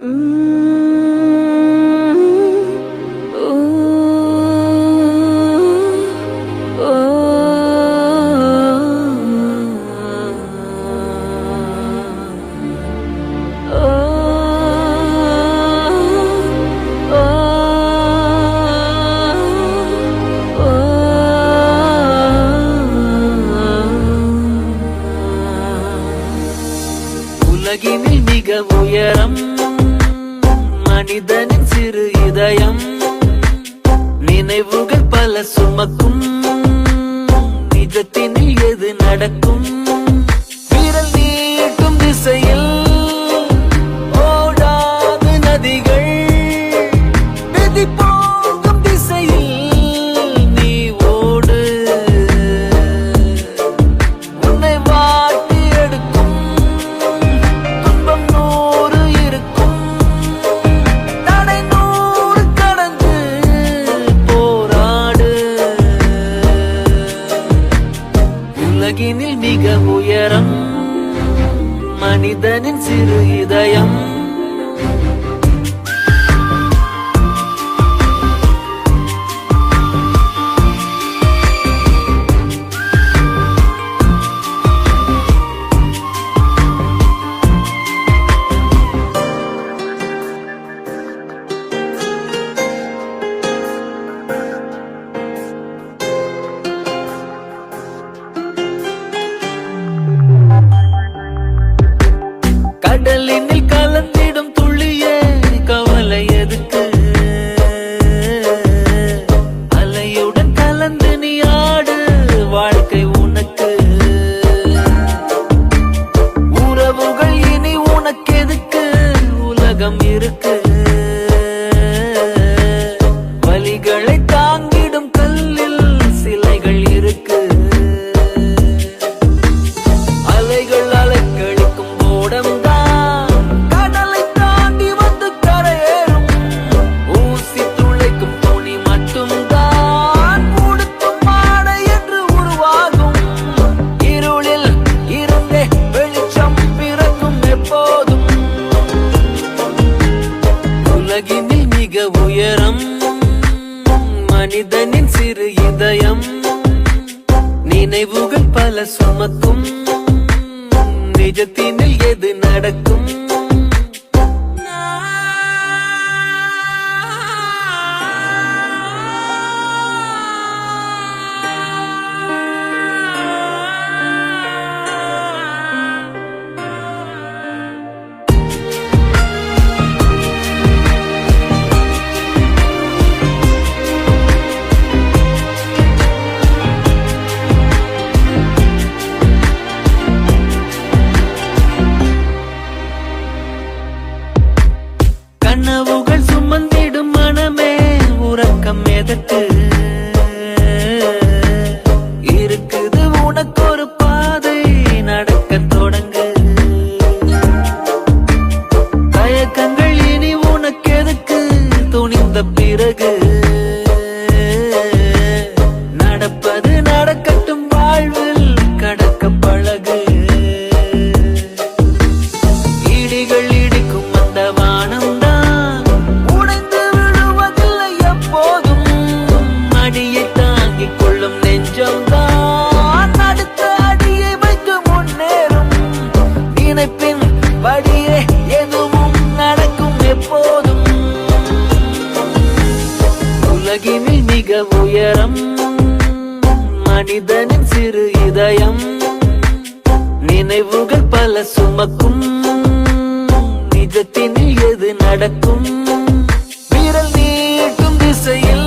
உலகினில் மிக உயரம் மனிதனின் சிறு இதயம், நினைவுகள் பல சுமக்கும், நிஜத்தினில் எது நடக்கும்? விரல் நீட்டும் திசையில் ஓடாது நதிகள், விதி போகும் திசையில் நீ ஓடு. உன்னை வாட்டி எடுக்கும் துன்பம் 100 இருக்கும், தடை 100 கடந்து போராடு. உலகினில் மிக உயரம் மனிதனின் சிறு இதயம். கடலினில் கலந்திடும் துளியே கவலை எதுக்கு? அலையுடன் கலந்து நீ ஆடு, வாழ்க்கை உனக்கு. உறவுகள் இனி உனக்கு எதுக்கு? உலகம் இருக்கு. வலிகளை தாங்கிடும் கல்லில் சிலைகள் இருக்கு. அலைகள் அலைக்கழிக்கும் ஓடம் உலகினில் மிக உயரம் மனிதனின் சிறு இதயம், நினைவுகள் பல சுமக்கும், நிஜத்தினில் எது நடக்கும்? கனவுகள் சுமந்திடும் மனமே உறக்கம் எதற்கு? இருக்குது உனக்கு ஒரு பாதை, நடக்க தொடங்கு. தயக்கங்கள் இனி உனக்கு எதுக்கு? துணிந்த பிறகு நடப்பது நடக்கட்டும், வாழ்வில் கடக்க பழகு. இடிகள் இடிக்கும் அந்த வானம் தாங்கிக் கொள்ளும் நெஞ்சம்தான் அடுத்த அடியை வைத்து முன்னேறும். நினைப்பின் படியே எதுவும் நடக்கும் எப்போதும். உலகினில் மிக உயரம் மனிதனின் சிறு இதயம், நினைவுகள் பல சுமக்கும், நிஜத்தினில் எது நடக்கும்? விரல் நீட்டும் திசையில்